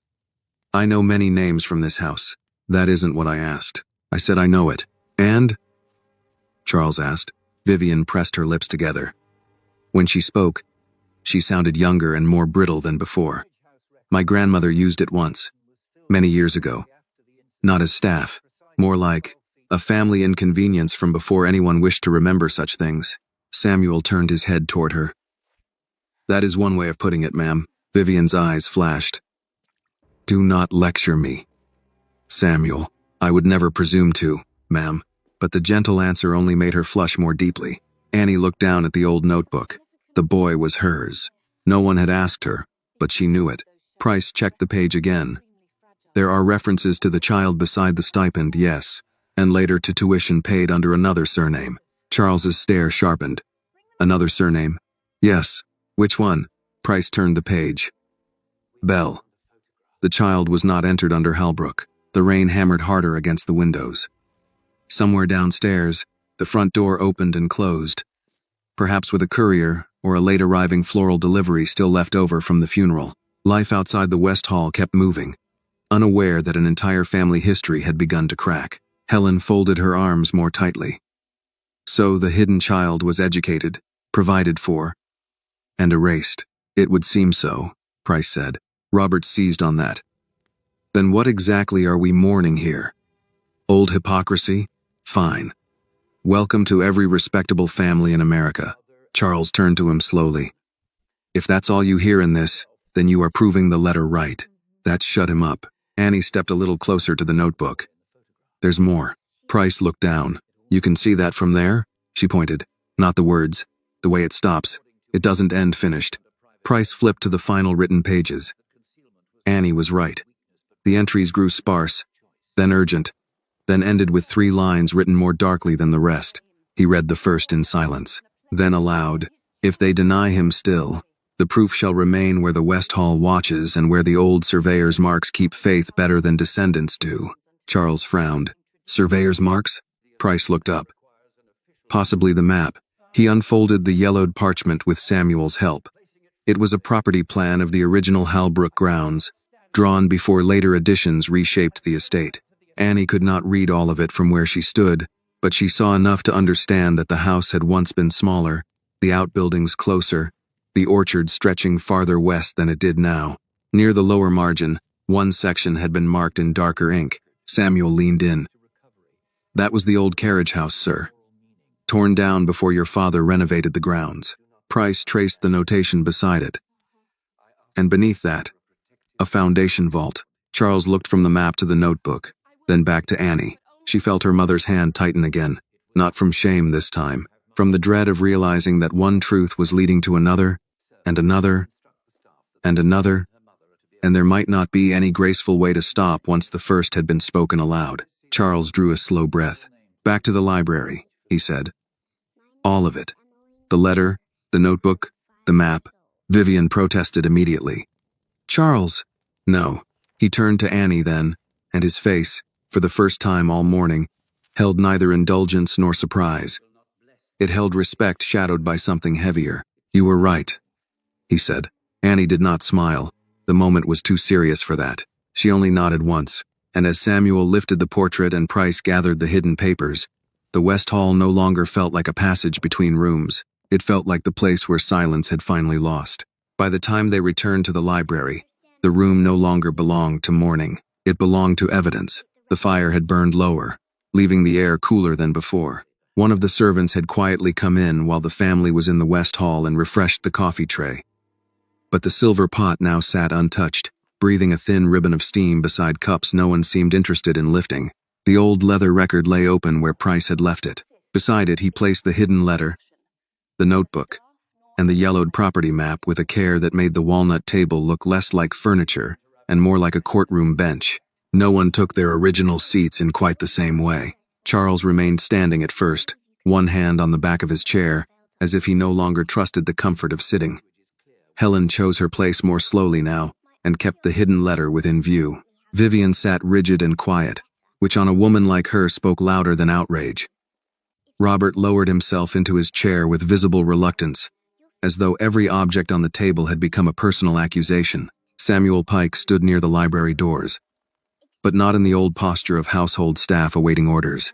I know many names from this house. That isn't what I asked. I said I know it. And? Charles asked. Vivian pressed her lips together. When she spoke, she sounded younger and more brittle than before. My grandmother used it once, many years ago. Not as staff, more like a family inconvenience from before anyone wished to remember such things. Samuel turned his head toward her. That is one way of putting it, ma'am. Vivian's eyes flashed. Do not lecture me. Samuel, I would never presume to, ma'am. But the gentle answer only made her flush more deeply. Annie looked down at the old notebook. The boy was hers. No one had asked her, but she knew it. Price checked the page again. There are references to the child beside the stipend, yes, and later to tuition paid under another surname. Charles's stare sharpened. Another surname? Yes. Which one? Price turned the page. Bell. The child was not entered under Halbrook. The rain hammered harder against the windows. Somewhere downstairs, the front door opened and closed, perhaps with a courier or a late-arriving floral delivery still left over from the funeral. Life outside the West Hall kept moving, unaware that an entire family history had begun to crack. Helen folded her arms more tightly. So the hidden child was educated, provided for, and erased. It would seem so, Price said. Robert seized on that. Then what exactly are we mourning here? Old hypocrisy? Fine. Welcome to every respectable family in America. Charles turned to him slowly. If that's all you hear in this, then you are proving the letter right. That shut him up. Annie stepped a little closer to the notebook. There's more. Price looked down. You can see that from there? She pointed. Not the words. The way it stops. It doesn't end finished. Price flipped to the final written pages. Annie was right. The entries grew sparse, then urgent, then ended with 3 lines written more darkly than the rest. He read the first in silence. Then aloud, if they deny him still, the proof shall remain where the West Hall watches and where the old surveyor's marks keep faith better than descendants do. Charles frowned. Surveyor's marks? Price looked up. Possibly the map. He unfolded the yellowed parchment with Samuel's help. It was a property plan of the original Halbrook grounds, drawn before later additions reshaped the estate. Annie could not read all of it from where she stood, but she saw enough to understand that the house had once been smaller, the outbuildings closer, the orchard stretching farther west than it did now. Near the lower margin, one section had been marked in darker ink. Samuel leaned in. That was the old carriage house, sir. Torn down before your father renovated the grounds. Price traced the notation beside it. And beneath that, a foundation vault. Charles looked from the map to the notebook, then back to Annie. She felt her mother's hand tighten again, not from shame this time, from the dread of realizing that one truth was leading to another, and another, and another, and there might not be any graceful way to stop once the first had been spoken aloud. Charles drew a slow breath. Back to the library, he said. All of it. The letter, the notebook, the map. Vivian protested immediately. Charles! No. He turned to Annie then, and his face, for the first time all morning, held neither indulgence nor surprise. It held respect shadowed by something heavier. You were right, he said. Annie did not smile. The moment was too serious for that. She only nodded once, and as Samuel lifted the portrait and Price gathered the hidden papers, the West Hall no longer felt like a passage between rooms. It felt like the place where silence had finally lost. By the time they returned to the library, the room no longer belonged to mourning. It belonged to evidence. The fire had burned lower, leaving the air cooler than before. One of the servants had quietly come in while the family was in the West Hall and refreshed the coffee tray. But the silver pot now sat untouched, breathing a thin ribbon of steam beside cups no one seemed interested in lifting. The old leather record lay open where Price had left it. Beside it he placed the hidden letter, the notebook, and the yellowed property map with a care that made the walnut table look less like furniture and more like a courtroom bench. No one took their original seats in quite the same way. Charles remained standing at first, one hand on the back of his chair, as if he no longer trusted the comfort of sitting. Helen chose her place more slowly now, and kept the hidden letter within view. Vivian sat rigid and quiet, which on a woman like her spoke louder than outrage. Robert lowered himself into his chair with visible reluctance, as though every object on the table had become a personal accusation. Samuel Pike stood near the library doors, but not in the old posture of household staff awaiting orders.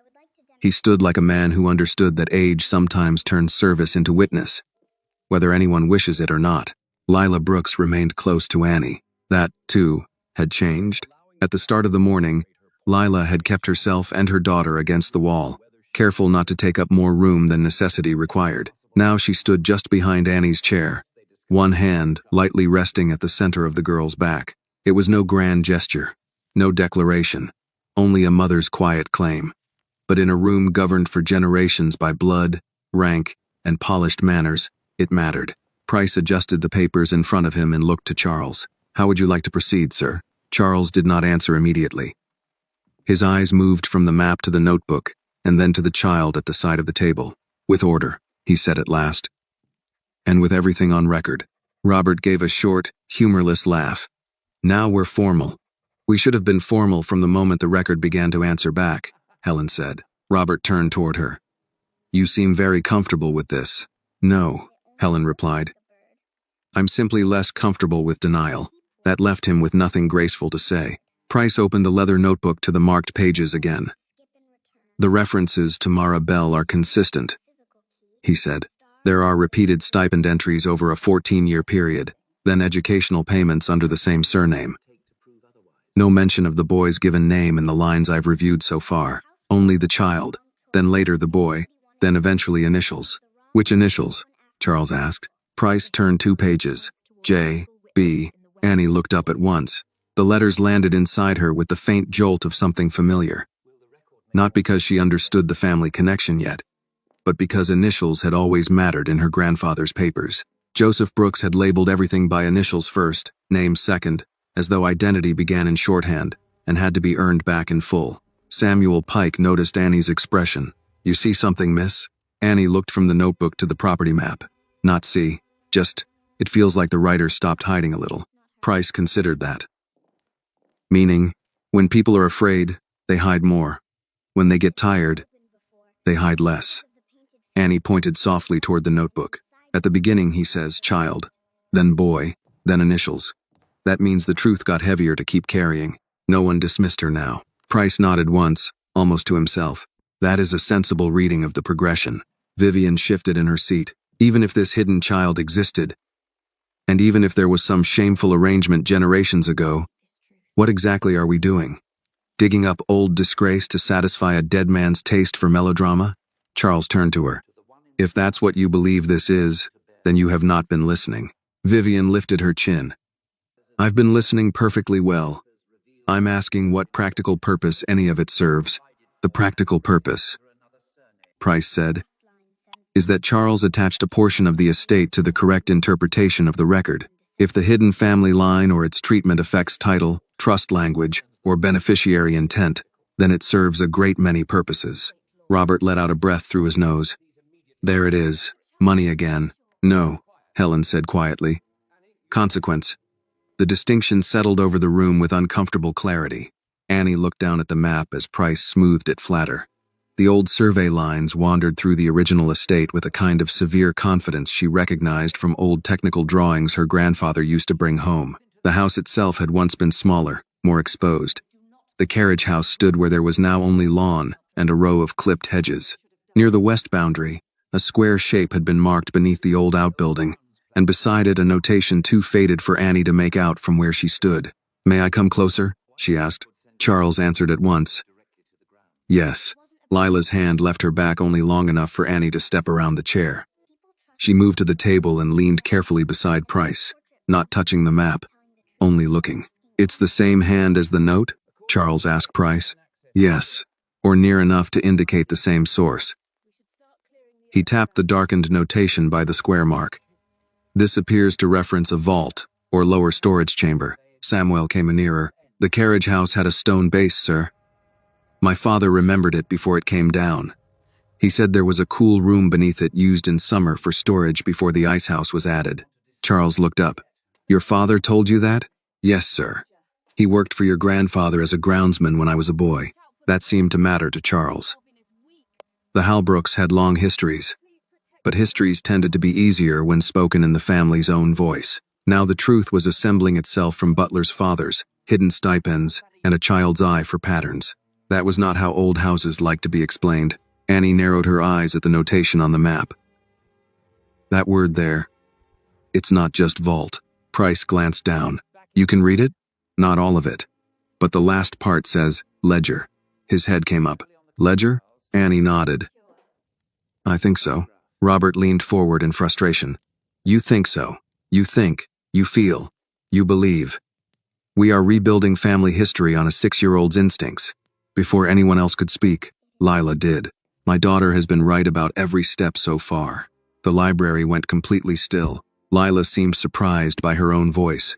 He stood like a man who understood that age sometimes turns service into witness, whether anyone wishes it or not. Lila Brooks remained close to Annie. That, too, had changed. At the start of the morning, Lila had kept herself and her daughter against the wall, careful not to take up more room than necessity required. Now she stood just behind Annie's chair, one hand lightly resting at the center of the girl's back. It was no grand gesture, no declaration, only a mother's quiet claim. But in a room governed for generations by blood, rank, and polished manners, it mattered. Price adjusted the papers in front of him and looked to Charles. How would you like to proceed, sir? Charles did not answer immediately. His eyes moved from the map to the notebook, and then to the child at the side of the table. With order, he said at last. And with everything on record. Robert gave a short, humorless laugh. Now we're formal. We should have been formal from the moment the record began to answer back, Helen said. Robert turned toward her. You seem very comfortable with this. No, Helen replied. I'm simply less comfortable with denial. That left him with nothing graceful to say. Price opened the leather notebook to the marked pages again. The references to Mara Bell are consistent, he said. There are repeated stipend entries over a 14-year period, then educational payments under the same surname. No mention of the boy's given name in the lines I've reviewed so far. Only the child, then later the boy, then eventually initials. Which initials? Charles asked. Price turned 2 pages. J, B. Annie looked up at once. The letters landed inside her with the faint jolt of something familiar. Not because she understood the family connection yet, but because initials had always mattered in her grandfather's papers. Joseph Brooks had labeled everything by initials first, name second, as though identity began in shorthand and had to be earned back in full. Samuel Pike noticed Annie's expression. You see something, miss? Annie looked from the notebook to the property map. Not see, just, it feels like the writer stopped hiding a little. Price considered that. Meaning, when people are afraid, they hide more. When they get tired, they hide less. Annie pointed softly toward the notebook. At the beginning he says child, then boy, then initials. That means the truth got heavier to keep carrying. No one dismissed her now. Price nodded once, almost to himself. That is a sensible reading of the progression. Vivian shifted in her seat. Even if this hidden child existed, and even if there was some shameful arrangement generations ago, what exactly are we doing? Digging up old disgrace to satisfy a dead man's taste for melodrama? Charles turned to her. If that's what you believe this is, then you have not been listening. Vivian lifted her chin. I've been listening perfectly well. I'm asking what practical purpose any of it serves. The practical purpose, Price said, is that Charles attached a portion of the estate to the correct interpretation of the record. If the hidden family line or its treatment affects title, trust language, or beneficiary intent, then it serves a great many purposes. Robert let out a breath through his nose. There it is, money again. No, Helen said quietly. Consequence. The distinction settled over the room with uncomfortable clarity. Annie looked down at the map as Price smoothed it flatter. The old survey lines wandered through the original estate with a kind of severe confidence she recognized from old technical drawings her grandfather used to bring home. The house itself had once been smaller, more exposed. The carriage house stood where there was now only lawn and a row of clipped hedges. Near the west boundary, a square shape had been marked beneath the old outbuilding, and beside it a notation too faded for Annie to make out from where she stood. May I come closer? She asked. Charles answered at once. Yes. Lila's hand left her back only long enough for Annie to step around the chair. She moved to the table and leaned carefully beside Price, not touching the map, only looking. It's the same hand as the note? Charles asked Price. Yes, or near enough to indicate the same source. He tapped the darkened notation by the square mark. This appears to reference a vault, or lower storage chamber. Samuel came nearer. The carriage house had a stone base, sir. My father remembered it before it came down. He said there was a cool room beneath it used in summer for storage before the ice house was added. Charles looked up. Your father told you that? Yes, sir. He worked for your grandfather as a groundsman when I was a boy. That seemed to matter to Charles. The Halbrooks had long histories, but histories tended to be easier when spoken in the family's own voice. Now the truth was assembling itself from Butler's fathers, hidden stipends, and a child's eye for patterns. That was not how old houses liked to be explained. Annie narrowed her eyes at the notation on the map. That word there, it's not just vault. Price glanced down. You can read it? Not all of it. But the last part says, ledger. His head came up. Ledger? Annie nodded. I think so. Robert leaned forward in frustration. You think so. You think. You feel. You believe. We are rebuilding family history on a 6-year-old's instincts. Before anyone else could speak, Lila did. My daughter has been right about every step so far. The library went completely still. Lila seemed surprised by her own voice.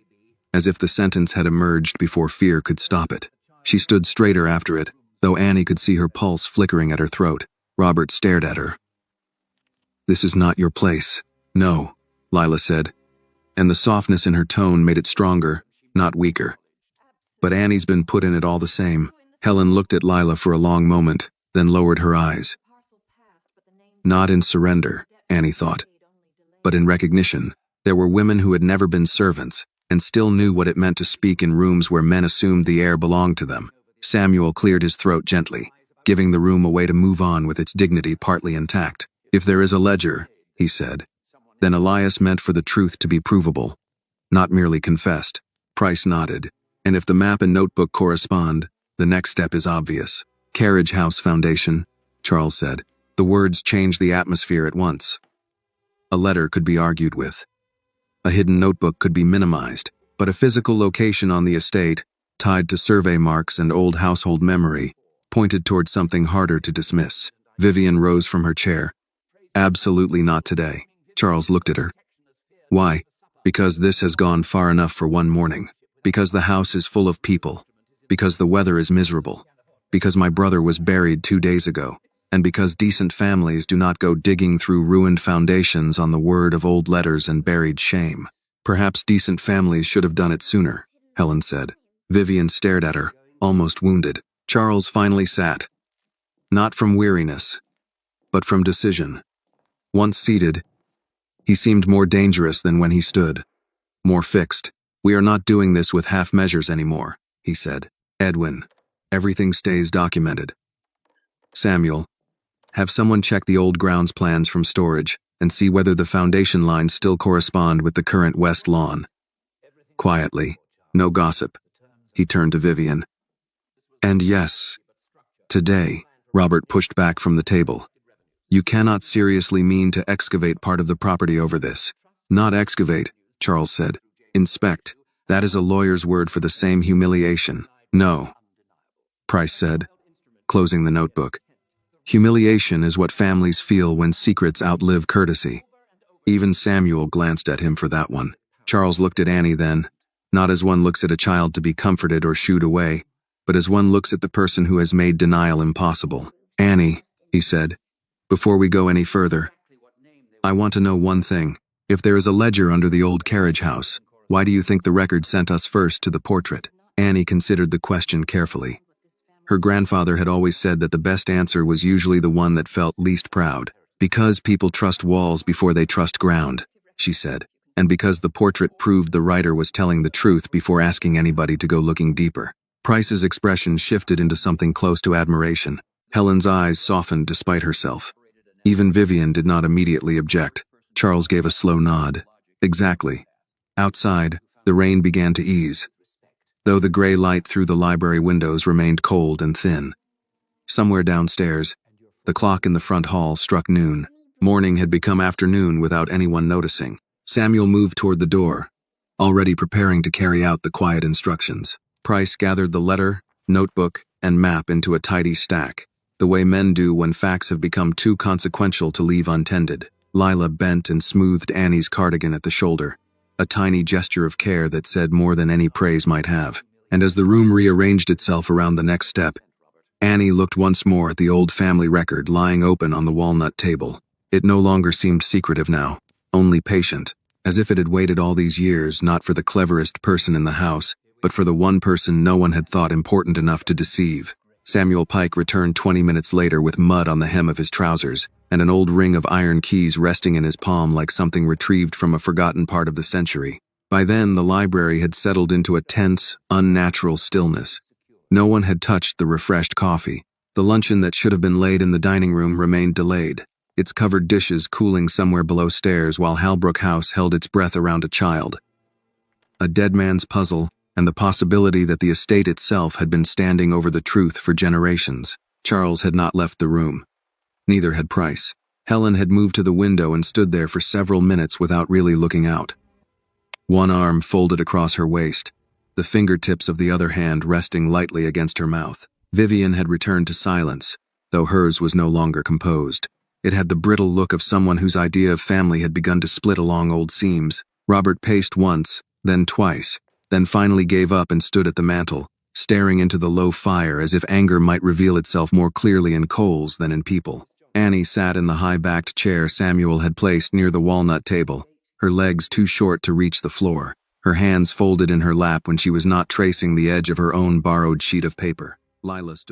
as if the sentence had emerged before fear could stop it. She stood straighter after it, though Annie could see her pulse flickering at her throat. Robert stared at her. "This is not your place." "No," Lila said, and the softness in her tone made it stronger, not weaker. "But Annie's been put in it all the same." Helen looked at Lila for a long moment, then lowered her eyes. Not in surrender, Annie thought, but in recognition. There were women who had never been servants, and still knew what it meant to speak in rooms where men assumed the air belonged to them. Samuel cleared his throat gently, giving the room a way to move on with its dignity partly intact. "If there is a ledger," he said, "then Elias meant for the truth to be provable, not merely confessed." Price nodded. "And if the map and notebook correspond, the next step is obvious." "Carriage House Foundation," Charles said. The words changed the atmosphere at once. A letter could be argued with. A hidden notebook could be minimized, but a physical location on the estate, tied to survey marks and old household memory, pointed toward something harder to dismiss. Vivian rose from her chair. "Absolutely not today." Charles looked at her. "Why?" "Because this has gone far enough for one morning. Because the house is full of people. Because the weather is miserable. Because my brother was buried 2 days ago. And because decent families do not go digging through ruined foundations on the word of old letters and buried shame." "Perhaps decent families should have done it sooner," Helen said. Vivian stared at her, almost wounded. Charles finally sat. Not from weariness, but from decision. Once seated, he seemed more dangerous than when he stood. More fixed. "We are not doing this with half measures anymore," he said. "Edwin, everything stays documented. Samuel, have someone check the old grounds plans from storage and see whether the foundation lines still correspond with the current west lawn." Quietly, no gossip, he turned to Vivian. "And yes, today," Robert pushed back from the table. "You cannot seriously mean to excavate part of the property over this." "Not excavate," Charles said. "Inspect. That is a lawyer's word for the same humiliation." "No," Price said, closing the notebook. "Humiliation is what families feel when secrets outlive courtesy." Even Samuel glanced at him for that one. Charles looked at Annie then, not as one looks at a child to be comforted or shooed away, but as one looks at the person who has made denial impossible. "Annie," he said, "before we go any further, I want to know one thing. If there is a ledger under the old carriage house, why do you think the record sent us first to the portrait?" Annie considered the question carefully. Her grandfather had always said that the best answer was usually the one that felt least proud. "Because people trust walls before they trust ground," she said, "and because the portrait proved the writer was telling the truth before asking anybody to go looking deeper." Price's expression shifted into something close to admiration. Helen's eyes softened despite herself. Even Vivian did not immediately object. Charles gave a slow nod. "Exactly." Outside, the rain began to ease, though the gray light through the library windows remained cold and thin. Somewhere downstairs, the clock in the front hall struck noon. Morning had become afternoon without anyone noticing. Samuel moved toward the door, already preparing to carry out the quiet instructions. Price gathered the letter, notebook, and map into a tidy stack, the way men do when facts have become too consequential to leave untended. Lila bent and smoothed Annie's cardigan at the shoulder, a tiny gesture of care that said more than any praise might have. And as the room rearranged itself around the next step, Annie looked once more at the old family record lying open on the walnut table. It no longer seemed secretive now, only patient, as if it had waited all these years not for the cleverest person in the house, but for the one person no one had thought important enough to deceive. Samuel Pike returned 20 minutes later with mud on the hem of his trousers, and an old ring of iron keys resting in his palm like something retrieved from a forgotten part of the century. By then, the library had settled into a tense, unnatural stillness. No one had touched the refreshed coffee. The luncheon that should have been laid in the dining room remained delayed, its covered dishes cooling somewhere below stairs while Halbrook House held its breath around a child. A dead man's puzzle, and the possibility that the estate itself had been standing over the truth for generations. Charles had not left the room. Neither had Price. Helen had moved to the window and stood there for several minutes without really looking out. One arm folded across her waist, the fingertips of the other hand resting lightly against her mouth. Vivian had returned to silence, though hers was no longer composed. It had the brittle look of someone whose idea of family had begun to split along old seams. Robert paced once, then twice, then finally gave up and stood at the mantel, staring into the low fire as if anger might reveal itself more clearly in coals than in people. Annie sat in the high-backed chair Samuel had placed near the walnut table, her legs too short to reach the floor, her hands folded in her lap when she was not tracing the edge of her own borrowed sheet of paper. Lila stood